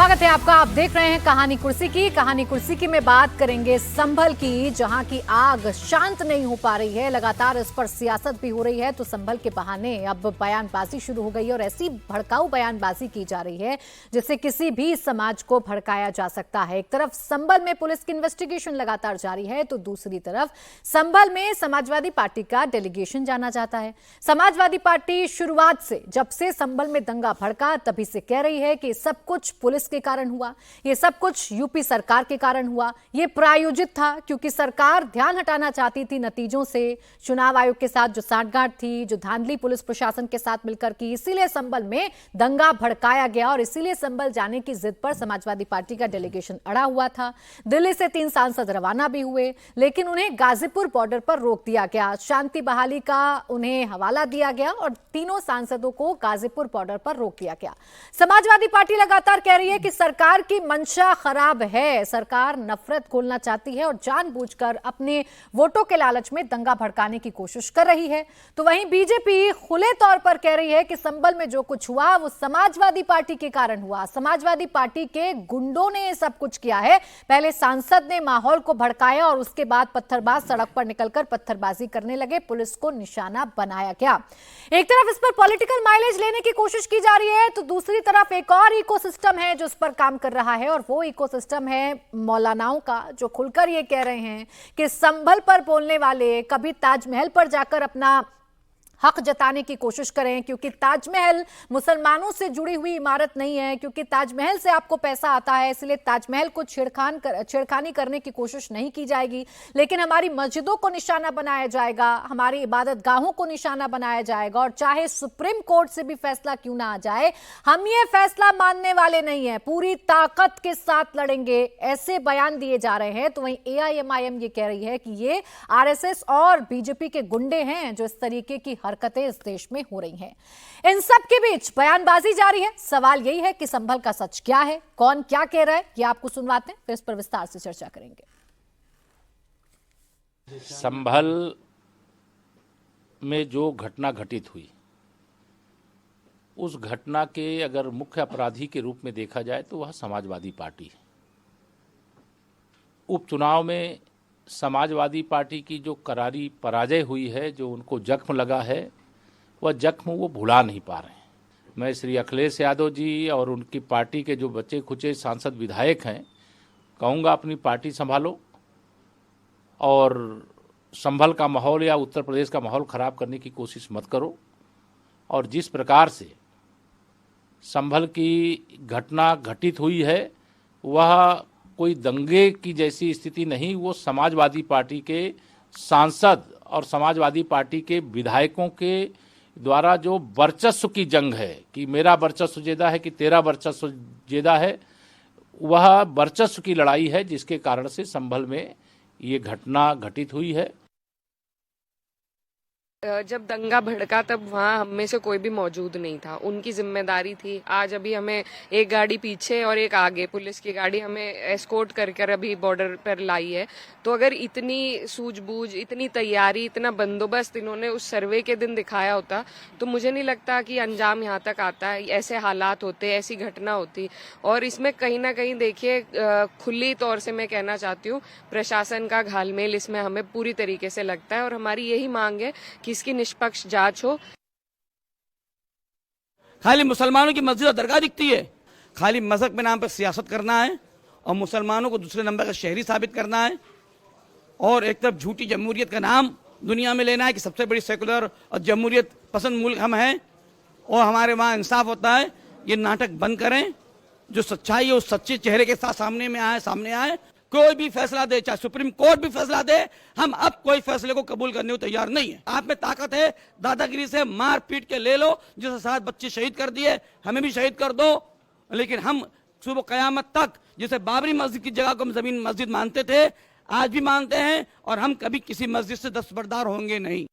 स्वागत है आपका। आप देख रहे हैं कहानी कुर्सी की में बात करेंगे संभल की, जहां की आग शांत नहीं हो पा रही है। लगातार इस पर सियासत भी हो रही है, तो संभल के बहाने अब बयानबाजी शुरू हो गई है और ऐसी भड़काऊ बयानबाजी की जा रही है जिससे किसी भी समाज को भड़काया जा सकता है। एक तरफ संभल में पुलिस की इन्वेस्टिगेशन लगातार जारी है, तो दूसरी तरफ संभल में समाजवादी पार्टी का डेलीगेशन जाना जाता है। समाजवादी पार्टी शुरुआत से, जब से संभल में दंगा भड़का, तभी से कह रही है कि सब कुछ पुलिस के कारण हुआ, ये सब कुछ यूपी सरकार के कारण हुआ, ये प्रायोजित था क्योंकि सरकार ध्यान हटाना चाहती थी नतीजों से, चुनाव आयोग के साथ जो साठगांठ थी, जो धांधली पुलिस प्रशासन के साथ मिलकर की, इसीलिए संभल में दंगा भड़काया गया और इसीलिए संभल जाने की जिद पर समाजवादी पार्टी का डेलीगेशन अड़ा हुआ था। दिल्ली से 3 सांसद रवाना भी हुए, लेकिन उन्हें गाजीपुर बॉर्डर पर रोक दिया गया। शांति बहाली का उन्हें हवाला दिया गया और तीनों सांसदों को गाजीपुर बॉर्डर पर रोक दिया गया। समाजवादी पार्टी लगातार कह रही है कि सरकार की मंशा खराब है, सरकार नफरत खोलना चाहती है और जानबूझकर अपने वोटों के लालच में दंगा भड़काने की कोशिश कर रही है। तो वहीं बीजेपी खुले तौर पर कह रही है कि संभल में जो कुछ हुआ वो समाजवादी पार्टी के कारण हुआ, समाजवादी पार्टी के गुंडों ने सब कुछ किया है। पहले सांसद ने माहौल को भड़काया और उसके बाद पत्थरबाज सड़क पर निकलकर पत्थरबाजी करने लगे, पुलिस को निशाना बनाया गया। एक तरफ इस पर पॉलिटिकल माइलेज लेने की कोशिश की जा रही है, तो दूसरी तरफ एक और इकोसिस्टम है जो इस पर काम कर रहा है और वो इकोसिस्टम है मौलानाओं का, जो खुलकर ये कह रहे हैं कि संभल पर बोलने वाले कभी ताजमहल पर जाकर अपना हक जताने की कोशिश करें, क्योंकि ताजमहल मुसलमानों से जुड़ी हुई इमारत नहीं है, क्योंकि ताजमहल से आपको पैसा आता है, इसलिए ताजमहल को छेड़खानी करने की कोशिश नहीं की जाएगी, लेकिन हमारी मस्जिदों को निशाना बनाया जाएगा, हमारी इबादत गाहों को निशाना बनाया जाएगा और चाहे सुप्रीम कोर्ट से भी फैसला क्यों ना आ जाए, हम ये फैसला मानने वाले नहीं है, पूरी ताकत के साथ लड़ेंगे, ऐसे बयान दिए जा रहे हैं। तो वहीं AIMIM ये कह रही है कि ये RSS और बीजेपी के गुंडे हैं जो इस तरीके की हरकतें इस देश में हो रही हैं। इन सब के बीच बयानबाजी जारी है। सवाल यही है कि संभल का सच क्या है, कौन क्या कह रहा है, ये आपको सुनवाते हैं, फिर इस पर विस्तार से चर्चा करेंगे। संभल में जो घटना घटित हुई, उस घटना के अगर मुख्य अपराधी के रूप में देखा जाए तो वह समाजवादी पार्टी है। उपचुनाव में समाजवादी पार्टी की जो करारी पराजय हुई है, जो उनको जख्म लगा है, वह जख्म वो भुला नहीं पा रहे हैं। मैं श्री अखिलेश यादव जी और उनकी पार्टी के जो बचे खुचे सांसद विधायक हैं, कहूँगा अपनी पार्टी संभालो और संभल का माहौल या उत्तर प्रदेश का माहौल ख़राब करने की कोशिश मत करो। और जिस प्रकार से संभल की घटना घटित हुई है वह कोई दंगे की जैसी स्थिति नहीं, वो समाजवादी पार्टी के सांसद और समाजवादी पार्टी के विधायकों के द्वारा जो वर्चस्व की जंग है कि मेरा वर्चस्व ज्यादा है कि तेरा वर्चस्व ज्यादा है, वह वर्चस्व की लड़ाई है जिसके कारण से संभल में ये घटना घटित हुई है। जब दंगा भड़का तब वहाँ हम में से कोई भी मौजूद नहीं था, उनकी जिम्मेदारी थी। आज अभी हमें एक गाड़ी पीछे और एक आगे पुलिस की गाड़ी हमें एस्कॉर्ट कर अभी बॉर्डर पर लाई है। तो अगर इतनी सूझबूझ, इतनी तैयारी, इतना बंदोबस्त इन्होंने उस सर्वे के दिन दिखाया होता तो मुझे नहीं लगता कि अंजाम यहाँ तक आता, ऐसे हालात होते, ऐसी घटना होती। और इसमें कहीं ना कहीं देखिए, खुली तौर से मैं कहना चाहती हूँ, प्रशासन का घालमेल इसमें हमें पूरी तरीके से लगता है और हमारी यही मांग है कि इसकी निष्पक्ष जांच हो। खाली मुसलमानों की मस्जिद और दरगाह दिखती है, खाली मजहब के नाम पर सियासत करना है और मुसलमानों को दूसरे नंबर का शहरी साबित करना है और एक तरफ झूठी जमहूरियत का नाम दुनिया में लेना है कि सबसे बड़ी सेकुलर और जमहूरियत पसंद मुल्क हम हैं और हमारे वहाँ इंसाफ होता है। ये नाटक बंद करें, जो सच्चाई है उस सच्चे चेहरे के साथ सामने आए। कोई भी फैसला दे, चाहे सुप्रीम कोर्ट भी फैसला दे, हम अब कोई फैसले को कबूल करने को तैयार नहीं है। आप में ताकत है, दादागिरी से मार पीट के ले लो, जैसे 7 बच्चे शहीद कर दिए, हमें भी शहीद कर दो, लेकिन हम सुबह कयामत तक जैसे बाबरी मस्जिद की जगह को हम जमीन मस्जिद मानते थे, आज भी मानते हैं और हम कभी किसी मस्जिद से दस्तबरदार होंगे नहीं।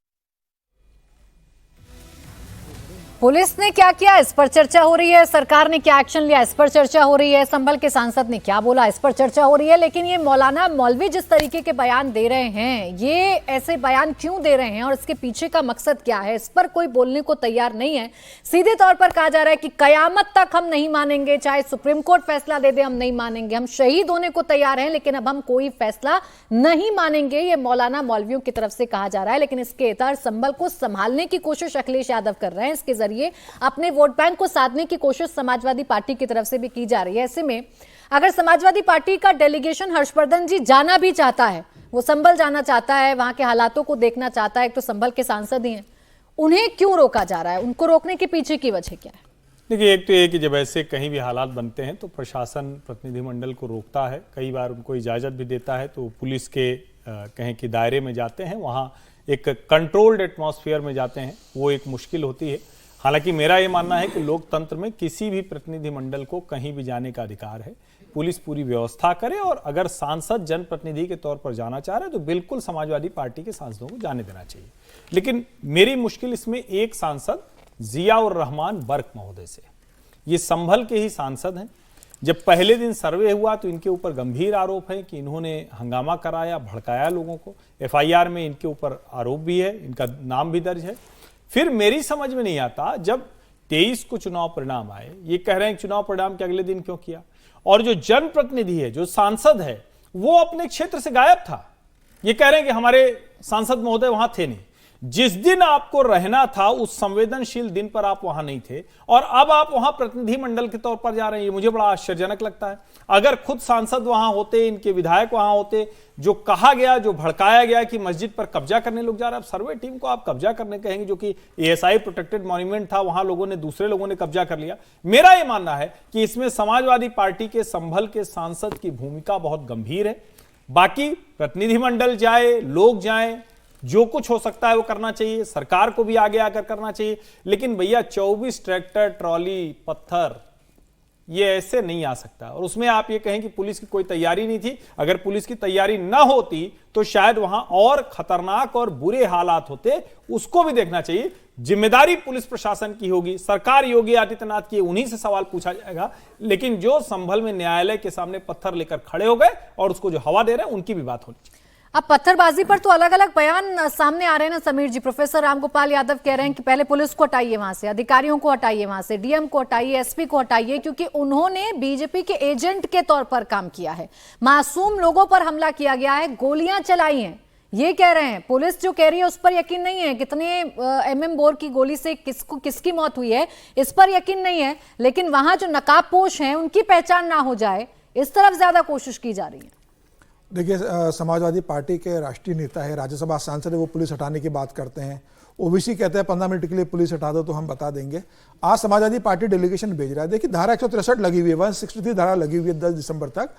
पुलिस ने क्या किया इस पर चर्चा हो रही है, सरकार ने क्या एक्शन लिया इस पर चर्चा हो रही है, संभल के सांसद ने क्या बोला इस पर चर्चा हो रही है। लेकिन ये मौलाना मौलवी जिस तरीके के बयान दे रहे हैं, ये ऐसे बयान क्यों दे रहे हैं और इसके पीछे का मकसद क्या है, इस पर कोई बोलने को तैयार नहीं है। सीधे तौर पर कहा जा रहा है कि कयामत तक हम नहीं मानेंगे, चाहे सुप्रीम कोर्ट फैसला दे दे हम नहीं मानेंगे, हम शहीद होने को तैयार हैं लेकिन अब हम कोई फैसला नहीं मानेंगे, ये मौलाना मौलवियों की तरफ से कहा जा रहा है। लेकिन इसके तहत संभल को संभालने की कोशिश अखिलेश यादव कर रहे हैं, इसके जरिए अपने वोट बैंक को साधने की कोशिश समाजवादी पार्टी की तरफ से भी की जा रही है। ऐसे में अगर समाजवादी पार्टी का डेलीगेशन हर्षवर्धन जी जाना भी चाहता है, वो संभल जाना चाहता है, वहां के हालातों को देखना चाहता है, तो संभल के सांसद ही हैं, उन्हें क्यों रोका जा रहा है, उनको रोकने के पीछे की वजह क्या है? देखिए, एक तो ये कि जब ऐसे कहीं भी हालात बनते हैं तो प्रशासन प्रतिनिधिमंडल को रोकता है, कई बार उनको इजाजत भी देता है, तो पुलिस के कहें कि दायरे में जाते हैं, वहाँ एक कंट्रोल्ड एटमॉस्फेयर में जाते हैं, वो एक मुश्किल होती है। हालांकि मेरा ये मानना है कि लोकतंत्र में किसी भी प्रतिनिधिमंडल को कहीं भी जाने का अधिकार है, पुलिस पूरी व्यवस्था करे, और अगर सांसद जनप्रतिनिधि के तौर पर जाना चाह रहे हैं तो बिल्कुल समाजवादी पार्टी के सांसदों को जाने देना चाहिए। लेकिन मेरी मुश्किल इसमें एक सांसद जियाउर रहमान बर्क महोदय से, ये संभल के ही सांसद हैं। जब पहले दिन सर्वे हुआ तो इनके ऊपर गंभीर आरोप है कि इन्होंने हंगामा कराया, भड़काया लोगों को। एफआईआर में इनके ऊपर आरोप भी है, इनका नाम भी दर्ज है। फिर मेरी समझ में नहीं आता, जब 23 को चुनाव परिणाम आए, ये कह रहे हैं चुनाव परिणाम के अगले दिन क्यों किया, और जो जनप्रतिनिधि है, जो सांसद है, वो अपने क्षेत्र से गायब था। ये कह रहे हैं कि हमारे सांसद महोदय वहां थे नहीं। जिस दिन आपको रहना था उस संवेदनशील दिन पर आप वहां नहीं थे, और अब आप वहां प्रतिनिधि मंडल के तौर पर जा रहे हैं। ये मुझे बड़ा आश्चर्यजनक लगता है। अगर खुद सांसद वहां होते, इनके विधायक वहां होते, जो कहा गया, जो भड़काया गया कि मस्जिद पर कब्जा करने लोग जा रहे हैं, अब सर्वे टीम को आप कब्जा करने कहेंगे, जो कि एएसआई प्रोटेक्टेड मॉन्यूमेंट था, वहां लोगों ने, दूसरे लोगों ने कब्जा कर लिया। मेरा यह मानना है कि इसमें समाजवादी पार्टी के संभल के सांसद की भूमिका बहुत गंभीर है। बाकी प्रतिनिधिमंडल जाए, लोग जाएं, जो कुछ हो सकता है वो करना चाहिए, सरकार को भी आगे आकर करना चाहिए। लेकिन भैया 24 ट्रैक्टर, ट्रॉली, पत्थर, ये ऐसे नहीं आ सकता। और उसमें आप ये कहें कि पुलिस की कोई तैयारी नहीं थी। अगर पुलिस की तैयारी ना होती तो शायद वहां और खतरनाक और बुरे हालात होते, उसको भी देखना चाहिए। जिम्मेदारी पुलिस प्रशासन की होगी, सरकार योगी आदित्यनाथ की, उन्हीं से सवाल पूछा जाएगा। लेकिन जो संभल में न्यायालय के सामने पत्थर लेकर खड़े हो गए और उसको जो हवा दे रहे हैं, उनकी भी बात होनी चाहिए। अब पत्थरबाजी पर तो अलग अलग बयान सामने आ रहे हैं ना समीर जी। प्रोफेसर रामगोपाल यादव कह रहे हैं कि पहले पुलिस को हटाइए वहां से, अधिकारियों को हटाइए वहां से, डीएम को हटाइए, एसपी को हटाइए, क्योंकि उन्होंने बीजेपी के एजेंट के तौर पर काम किया है। मासूम लोगों पर हमला किया गया है, गोलियां चलाई हैं, ये कह रहे हैं। पुलिस जो कह रही है उस पर यकीन नहीं है, कितने एमएम बोर की गोली से किसकी मौत हुई है इस पर यकीन नहीं है। लेकिन वहां जो नकाबपोश हैं उनकी पहचान ना हो जाए, इस तरफ ज्यादा कोशिश की जा रही है। देखिए, समाजवादी पार्टी के राष्ट्रीय नेता है, राज्यसभा सांसद है, वो पुलिस हटाने की बात करते हैं। ओबीसी कहते हैं 15 मिनट के लिए पुलिस हटा दो तो हम बता देंगे। आज समाजवादी पार्टी डेलीगेशन भेज रहा है। देखिए, धारा 163 लगी हुई है, 163 धारा लगी हुई है 10 दिसंबर तक।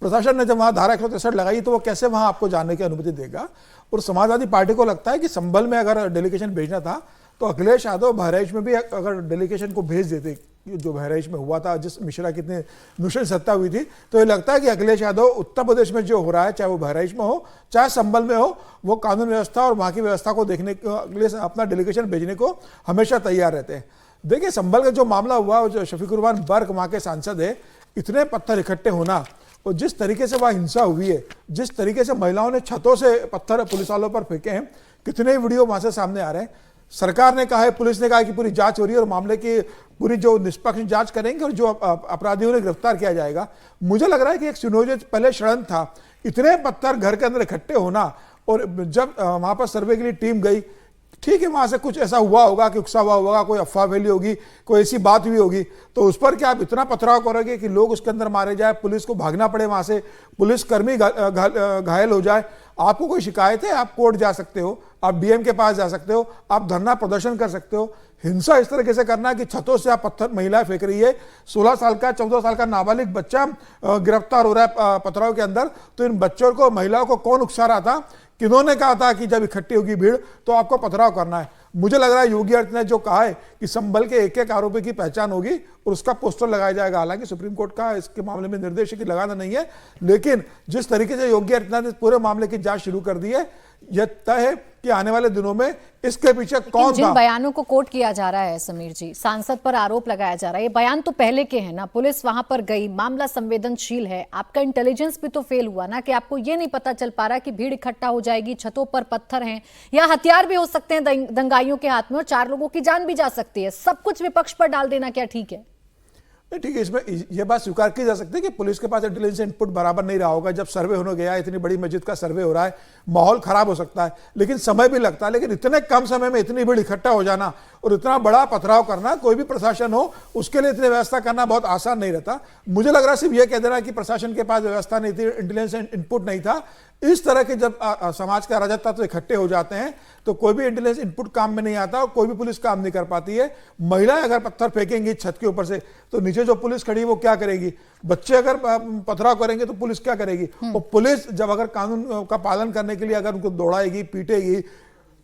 प्रशासन ने जब वहाँ धारा 163 लगाई तो वो कैसे वहाँ आपको जाने की अनुमति देगा। और समाजवादी पार्टी को लगता है कि संभल में अगर डेलीगेशन भेजना था तो अखिलेश यादव बहराइच में भी अगर डेलीगेशन को भेज देते, जो बहराइच में हुआ था, जिस मिश्रा की इतनी नृशंस हत्या हुई थी, तो ये लगता है कि अखिलेश यादव उत्तर प्रदेश में जो हो रहा है, चाहे वो बहराइच में हो, चाहे संभल में हो, वो कानून व्यवस्था और वहाँ की व्यवस्था को देखने के लिए अपना डेलीगेशन भेजने को हमेशा तैयार रहते हैं। देखिए, संभल का जो मामला हुआ, जो शफीकुर रहमान बर्क वहाँ के सांसद है, इतने पत्थर इकट्ठे होना और जिस तरीके से वहाँ हिंसा हुई है, जिस तरीके से महिलाओं ने छतों से पत्थर पुलिस वालों पर फेंके हैं, कितने वीडियो वहाँ से सामने आ रहे हैं। सरकार ने कहा है, पुलिस ने कहा है कि पूरी जांच हो रही है और मामले की पूरी जो निष्पक्ष जांच करेंगे और जो अपराधियों ने गिरफ्तार किया जाएगा। मुझे लग रहा है कि एक सुनियोजित पहले षड्यंत्र था। इतने पत्थर घर के अंदर इकट्ठे होना, और जब वहां पर सर्वे के लिए टीम गई, ठीक है, वहां से कुछ ऐसा हुआ होगा कि उकसा हुआ होगा, कोई अफवाह फैली होगी, कोई ऐसी बात हुई होगी, तो उस पर क्या आप इतना पथराव करोगे कि लोग उसके अंदर मारे जाए, पुलिस को भागना पड़े, वहां से पुलिसकर्मी घायल हो जाए। आपको कोई शिकायत है, आप कोर्ट जा सकते हो, आप डीएम के पास जा सकते हो, आप धरना प्रदर्शन कर सकते हो। हिंसा इस तरीके से करना कि छतों से आप पत्थर, महिला फेंक रही है, 16 साल का 14 साल का नाबालिग बच्चा गिरफ्तार हो रहा है पथराव के अंदर, तो इन बच्चों को, महिलाओं को कौन उकसा रहा था, किन्होंने कहा था कि जब इकट्ठी होगी भीड़ तो आपको पथराव करना है। मुझे लग रहा है योगी आदित्यनाथ ने जो कहा है कि संभल के एक एक आरोपी की पहचान होगी और उसका पोस्टर लगाया जाएगा। हालांकि सुप्रीम कोर्ट का इसके मामले में निर्देश है कि लगाना नहीं है, लेकिन जिस तरीके से योगी आदित्यनाथ ने पूरे मामले की जांच शुरू कर दी है, यह तय है कि आने वाले दिनों में इसके पीछे कौन जिन था। बयानों को कोट किया जा रहा है समीर जी, सांसद पर आरोप लगाया जा रहा है, ये बयान तो पहले के हैं ना, पुलिस वहां पर गई, मामला संवेदनशील है, आपका इंटेलिजेंस भी तो फेल हुआ ना कि आपको ये नहीं पता चल पा रहा कि भीड़ इकट्ठा हो जाएगी, छतों पर पत्थर हैं या हथियार भी हो सकते हैं दंगाइयों के हाथ में और 4 लोगों की जान भी जा सकती है, सब कुछ विपक्ष पर डाल देना क्या ठीक है? नहीं, ठीक है, इसमें यह बात स्वीकार की जा सकती है कि पुलिस के पास इंटेलिजेंस इनपुट बराबर नहीं रहा होगा। जब सर्वे होने गया, इतनी बड़ी मस्जिद का सर्वे हो रहा है, माहौल खराब हो सकता है, लेकिन समय भी लगता है। लेकिन इतने कम समय में इतनी भीड़ इकट्ठा हो जाना और इतना बड़ा पथराव करना, कोई भी प्रशासन हो उसके लिए इतनी व्यवस्था करना बहुत आसान नहीं रहता। मुझे लग रहा है सिर्फ यह कह देना कि प्रशासन के पास व्यवस्था नहीं थी, इंटेलिजेंस इनपुट नहीं था। इस तरह के जब समाज के अराजक तत्व इकट्ठे हो जाते हैं तो कोई भी इंटेलिजेंस इनपुट काम में नहीं आता और कोई भी पुलिस काम नहीं कर पाती है। महिलाएं अगर पत्थर फेंकेंगी छत के ऊपर से तो नीचे जो पुलिस खड़ी है वो क्या करेगी? बच्चे अगर पथराव करेंगे तो पुलिस क्या करेगी? और पुलिस जब अगर कानून का पालन करने के लिए अगर उनको दौड़ाएगी, पीटेगी,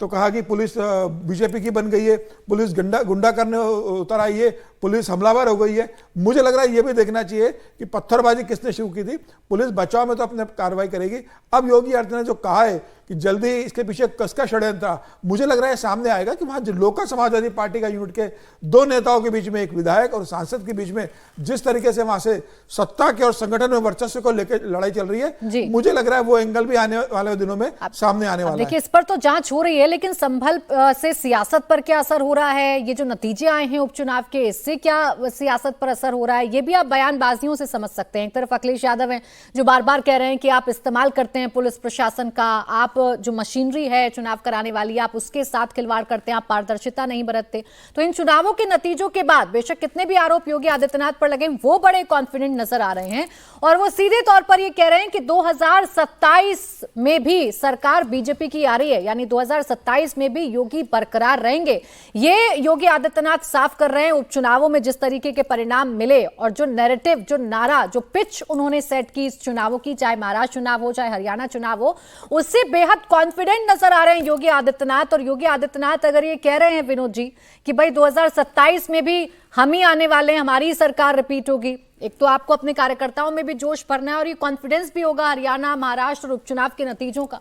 तो कहा कि पुलिस बीजेपी की बन गई है, पुलिस गुंडा करने उतर आई है, पुलिस हमलावर हो गई है। मुझे लग रहा है ये भी देखना चाहिए कि पत्थरबाजी किसने शुरू की थी। पुलिस बचाव में तो अपने कार्रवाई करेगी। अब योगी आदित्यनाथ ने जो कहा है कि जल्दी इसके पीछे किसका षड्यंत्र था, मुझे लग रहा है सामने आएगा कि वहां लोकल समाजवादी पार्टी का यूनिट के 2 नेताओं के बीच में, एक विधायक और सांसद के बीच में जिस तरीके से वहां से सत्ता के और संगठन में वर्चस्व को लेकर लड़ाई चल रही है, मुझे लग रहा है वो एंगल भी आने वाले दिनों में सामने आने वाला है। देखिए, इस पर तो जांच हो रही है, लेकिन संभल से सियासत पर क्या असर हो रहा है? ये जो नतीजे आए हैं उपचुनाव के, इससे क्या सियासत पर असर हो रहा है? ये भी आप बयानबाजियों से समझ सकते हैं। एक तरफ अखिलेश यादव हैं जो बार बार कह रहे हैं कि आप इस्तेमाल करते हैं पुलिस प्रशासन का, आप जो मशीनरी है चुनाव कराने वाली, आप उसके साथ खिलवाड़ करते हैं, आप पारदर्शिता नहीं बरतते। तो इन चुनावों के नतीजों के बाद बेशक कितने भी आरोप योगी आदित्यनाथ पर लगे, वो बड़े कॉन्फिडेंट नजर आ रहे हैं और वो सीधे तौर पर ये कह रहे हैं कि 2027 में भी सरकार बीजेपी की आ रही है, यानी 2027 में भी योगी बरकरार रहेंगे। ये योगी आदित्यनाथ साफ कर रहे हैं। उपचुनावों में जिस तरीके के परिणाम मिले और जो नैरेटिव, जो नारा, जो पिच उन्होंने सेट की इस चुनावों की, चाहे महाराष्ट्र चुनाव हो चाहे हरियाणा चुनाव हो, उससे बेहद कॉन्फिडेंट नजर आ रहे हैं योगी आदित्यनाथ। और योगी आदित्यनाथ अगर ये कह रहे हैं विनोद जी कि भाई 2027 में भी हम ही आने वाले हैं, हमारी सरकार रिपीट होगी, एक तो आपको अपने कार्यकर्ताओं में भी जोश भरना है और ये कॉन्फिडेंस भी होगा हरियाणा, महाराष्ट्र और उपचुनाव के नतीजों का।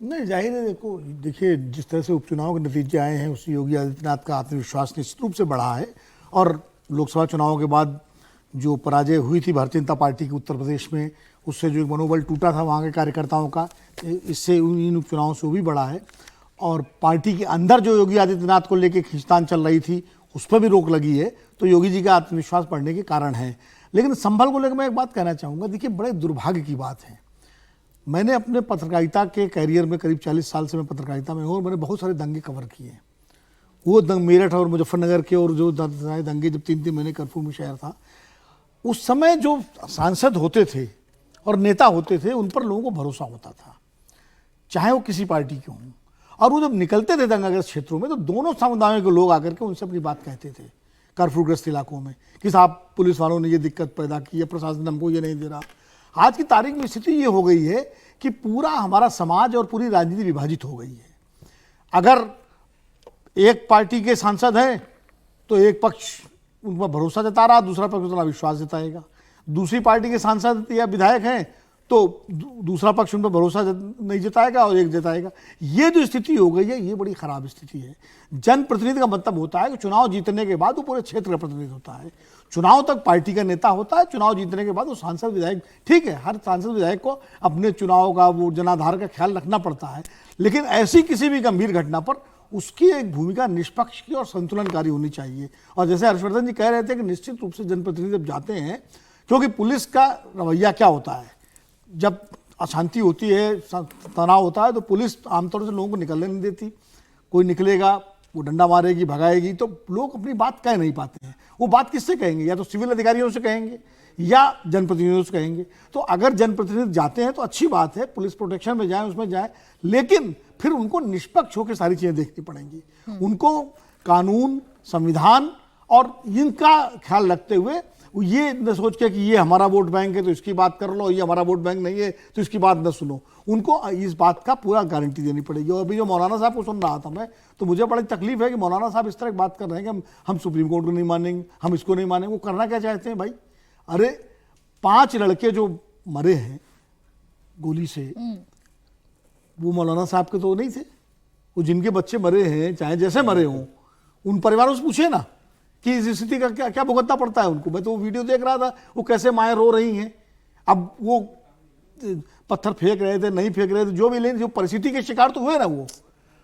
नहीं, जाहिर है, देखिए जिस तरह से उपचुनाव के नतीजे आए हैं उससे योगी आदित्यनाथ का आत्मविश्वास निश्चित रूप से बढ़ा है। और लोकसभा चुनावों के बाद जो पराजय हुई थी भारतीय जनता पार्टी की उत्तर प्रदेश में, उससे जो मनोबल टूटा था वहाँ के कार्यकर्ताओं का, इससे इन उपचुनावों से वो भी बढ़ा है। और पार्टी के अंदर जो योगी आदित्यनाथ को लेकर खींचतान चल रही थी उस पर भी रोक लगी है, तो योगी जी का आत्मविश्वास बढ़ने के कारण है। लेकिन संभल को लेकर मैं एक बात कहना चाहूँगा। देखिए, बड़े दुर्भाग्य की बात है, मैंने अपने पत्रकारिता के कैरियर में करीब 40 साल से मैं पत्रकारिता में हूँ और मैंने बहुत सारे दंगे कवर किए हैं। वो मेरठ और मुजफ्फरनगर के और जो दंगे जब 3-3 महीने कर्फ्यू में शहर था, उस समय जो सांसद होते थे और नेता होते थे उन पर लोगों को भरोसा होता था, चाहे वो किसी पार्टी के हों। और वो जब निकलते थे दंगाग्रस्त क्षेत्रों में तो दोनों समुदायों के लोग आकर के उनसे अपनी बात कहते थे कर्फ्यूग्रस्त इलाकों में कि साहब पुलिस वालों ने ये दिक्कत पैदा की है, प्रशासन हमको ये नहीं दे रहा। आज की तारीख में स्थिति ये हो गई है कि पूरा हमारा समाज और पूरी राजनीति विभाजित हो गई है। अगर एक पार्टी के सांसद हैं तो एक पक्ष उन पर भरोसा जता रहा, दूसरा पक्ष उतना विश्वास जताएगा। दूसरी पार्टी के सांसद या विधायक हैं तो दूसरा पक्ष उन पर भरोसा नहीं जताएगा और एक जताएगा। ये जो स्थिति हो गई है ये बड़ी खराब स्थिति है। जनप्रतिनिधि का मतलब होता है कि चुनाव जीतने के बाद वो पूरे क्षेत्र का प्रतिनिधि होता है, चुनाव तक पार्टी का नेता होता है, चुनाव जीतने के बाद वो सांसद विधायक, ठीक है, हर सांसद विधायक को अपने चुनाव का वो जनाधार का ख्याल रखना पड़ता है, लेकिन ऐसी किसी भी गंभीर घटना पर उसकी एक भूमिका निष्पक्ष की और संतुलनकारी होनी चाहिए। और जैसे हर्षवर्धन जी कह रहे थे कि निश्चित रूप से जनप्रतिनिधि जब जाते हैं, क्योंकि पुलिस का रवैया क्या होता है, जब अशांति होती है, तनाव होता है, तो पुलिस आमतौर से लोगों को निकलने नहीं देती। कोई निकलेगा वो डंडा मारेगी, भगाएगी, तो लोग अपनी बात कह नहीं पाते हैं। वो बात किससे कहेंगे? या तो सिविल अधिकारियों से कहेंगे या जनप्रतिनिधियों से कहेंगे। तो अगर जनप्रतिनिधि जाते हैं तो अच्छी बात है, पुलिस प्रोटेक्शन में जाए, उसमें जाए, लेकिन फिर उनको निष्पक्ष होकर सारी चीज़ें देखनी पड़ेंगी। उनको कानून, संविधान और इनका ख्याल रखते हुए ये न सोच के कि ये हमारा वोट बैंक है तो इसकी बात कर लो, ये हमारा वोट बैंक नहीं है तो इसकी बात न सुनो, उनको इस बात का पूरा गारंटी देनी पड़ेगी। और अभी जो मौलाना साहब को सुन रहा था मैं, तो मुझे बड़ी तकलीफ है कि मौलाना साहब इस तरह की बात कर रहे हैं कि हम सुप्रीम कोर्ट को नहीं मानेंगे, हम इसको नहीं मानेंगे। वो करना क्या चाहते हैं भाई? अरे 5 लड़के जो मरे हैं गोली से, वो मौलाना साहब के तो नहीं थे, वो जिनके बच्चे मरे हैं चाहे जैसे मरे हों, उन परिवारों से पूछे ना कि इस स्थिति का क्या क्या भुगतना पड़ता है उनको। मैं तो वो वीडियो देख रहा था, वो कैसे माएँ रो रही हैं। अब वो पत्थर फेंक रहे थे, नहीं फेंक रहे थे, जो भी, लेकिन जो परिस्थिति के शिकार तो हुए ना वो।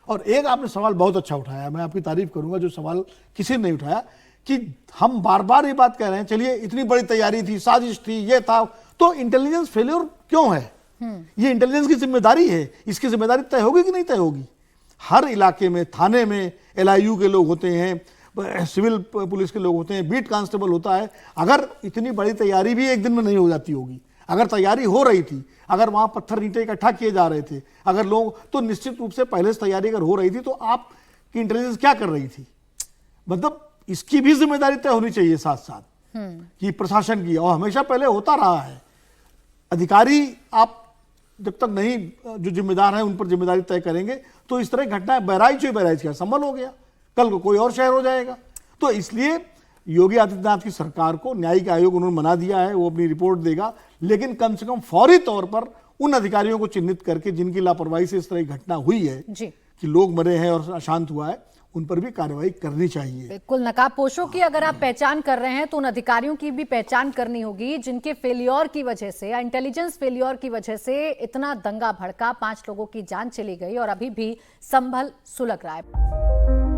और एक आपने सवाल बहुत अच्छा उठाया, मैं आपकी तारीफ करूंगा, जो सवाल किसी ने नहीं उठाया, कि हम बार बार ये बात कह रहे हैं, चलिए इतनी बड़ी तैयारी थी, साजिश थी, ये था, तो इंटेलिजेंस फेलियर क्यों है? ये इंटेलिजेंस की जिम्मेदारी है, इसकी जिम्मेदारी तय होगी कि नहीं तय होगी? हर इलाके में, थाने में LIU के लोग होते हैं, सिविल पुलिस के लोग होते हैं, बीट कांस्टेबल होता है। अगर इतनी बड़ी तैयारी भी एक दिन में नहीं हो जाती होगी, अगर तैयारी हो रही थी, अगर वहां पत्थर ईंटें इकट्ठा किए जा रहे थे, अगर लोग, तो निश्चित रूप से पहले से तैयारी अगर हो रही थी, तो आपकी इंटेलिजेंस क्या कर रही थी? मतलब इसकी भी जिम्मेदारी तय होनी चाहिए साथ साथ कि प्रशासन की, और हमेशा पहले होता रहा है। अधिकारी आप जब तक नहीं, जो जिम्मेदार है उन पर जिम्मेदारी तय करेंगे, तो इस तरह घटनाएं, बहराइच क्या संभल हो गया, कल को कोई और शहर हो जाएगा। तो इसलिए योगी आदित्यनाथ की सरकार को न्यायिक आयोग उन्होंने मना दिया है, वो अपनी रिपोर्ट देगा, लेकिन कम से कम फौरी तौर पर उन अधिकारियों को चिन्हित करके जिनकी लापरवाही से इस तरह की घटना हुई है जी, कि लोग मरे हैं और अशांत हुआ है, उन पर भी कार्रवाई करनी चाहिए। बिल्कुल, नकाबपोशों की अगर आप पहचान कर रहे हैं तो उन अधिकारियों की भी पहचान करनी होगी जिनके फेलियर की वजह से, इंटेलिजेंस फेलियर की वजह से इतना दंगा भड़का, 5 लोगों की जान चली गई और अभी भी संभल सुलग रहा है।